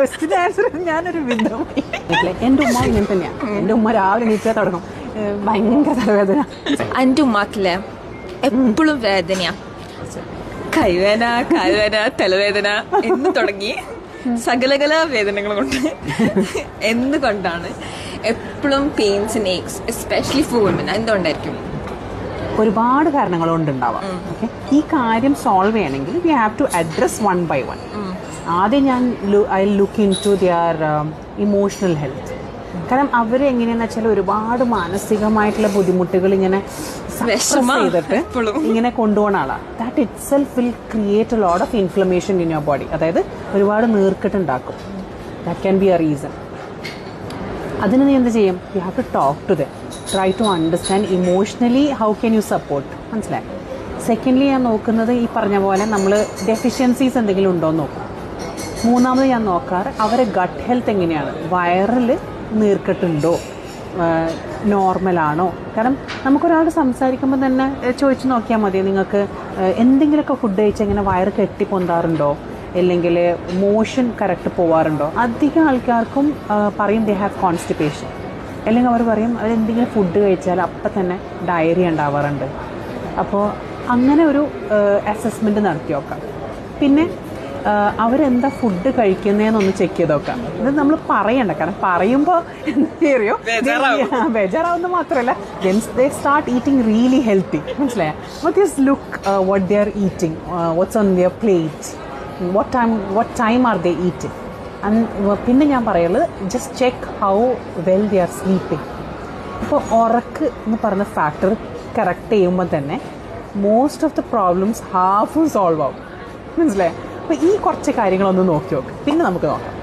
Question answer ഞാനൊരു വിധം. എൻ്റെ ഉമ്മ ഇങ്ങനെ തന്നെയാണ്. എൻ്റെ ഉമ്മ രാവിലെ എണീറ്റാൽ തുടങ്ങും ഭയങ്കര തലവേദന. എൻ്റെ ഉമ്മാക്കില്ലേ എപ്പോഴും വേദനയാ, കൈവേദന കാൽവേദന തലവേദന എന്ന് തുടങ്ങി സകലകല വേദനകൾ കൊണ്ട് എന്തുകൊണ്ടാണ് എപ്പോഴും pains and aches especially for woman? എന്തുകൊണ്ടായിരിക്കും? ഒരുപാട് കാരണങ്ങൾ കൊണ്ടുണ്ടാവാം. ഓക്കെ, ഈ കാര്യം സോൾവ് ചെയ്യണമെങ്കിൽ we have to address one by one. ആദ്യം ഞാൻ I look into their emotional health. കാരണം അവർ എങ്ങനെയാണെന്ന് വെച്ചാൽ ഒരുപാട് മാനസികമായിട്ടുള്ള ബുദ്ധിമുട്ടുകൾ ഇങ്ങനെ ചെയ്തിട്ട് ഇങ്ങനെ കൊണ്ടുപോകുന്ന ആളാണ്. That itself will create a lot of inflammation in your body. അതായത് ഒരുപാട് നീർക്കെട്ടുണ്ടാക്കും. That can be a reason. അതിന് നീ എന്ത് ചെയ്യും? You have to talk to them, try to understand emotionally how can you support. മനസ്സിലായി? Secondly ഞാൻ നോക്കുന്നത് ഈ പറഞ്ഞ പോലെ നമ്മൾ ഡെഫിഷ്യൻസീസ് എന്തെങ്കിലും ഉണ്ടോ എന്ന് നോക്കും. മൂന്നാമത് ഞാൻ നോക്കാറ് അവരെ ഗട്ട് ഹെൽത്ത് എങ്ങനെയാണ്, വയറിൽ നീർക്കെട്ടുണ്ടോ, നോർമലാണോ. കാരണം നമുക്കൊരാൾ സംസാരിക്കുമ്പോൾ തന്നെ ചോദിച്ചു നോക്കിയാൽ മതി, നിങ്ങൾക്ക് എന്തെങ്കിലുമൊക്കെ ഫുഡ് കഴിച്ചാൽ ഇങ്ങനെ വയറ് കെട്ടി പൊന്താറുണ്ടോ, അല്ലെങ്കിൽ മോഷൻ കറക്റ്റ് പോവാറുണ്ടോ. അധികം ആൾക്കാർക്കും പറയും ദേ ഹാവ് കോൺസ്റ്റിപ്പേഷൻ, അല്ലെങ്കിൽ അവർ പറയും അവരെന്തെങ്കിലും ഫുഡ് കഴിച്ചാൽ അപ്പം തന്നെ ഡയറിയ ഉണ്ടാവാറുണ്ട്. അപ്പോൾ അങ്ങനെ ഒരു അസസ്മെൻറ്റ് നടത്തി നോക്കാം. പിന്നെ അവരെന്താ ഫുഡ് കഴിക്കുന്നതെന്നൊന്ന് ചെക്ക് ചെയ്ത് നോക്കാം. ഇത് നമ്മൾ പറയണ്ട, കാരണം പറയുമ്പോൾ എന്തറിയോ ബേജാറാവുന്ന മാത്രമല്ല, they start eating really healthy. മനസ്സിലായോ? What is look what they are eating, what's on their plate, what time are they eating. പിന്നെ ഞാൻ പറയുള്ളത് just check how well they are sleeping. ഇപ്പോൾ ഉറക്ക് എന്ന് പറഞ്ഞ ഫാക്ടർ കറക്റ്റ് ചെയ്യുമ്പോൾ തന്നെ most of the problems half solve ആവും. മനസ്സിലായോ? അപ്പോൾ ഈ കുറച്ച് കാര്യങ്ങളൊന്ന് നോക്കി നോക്ക്, പിന്നെ നമുക്ക് നോക്കാം.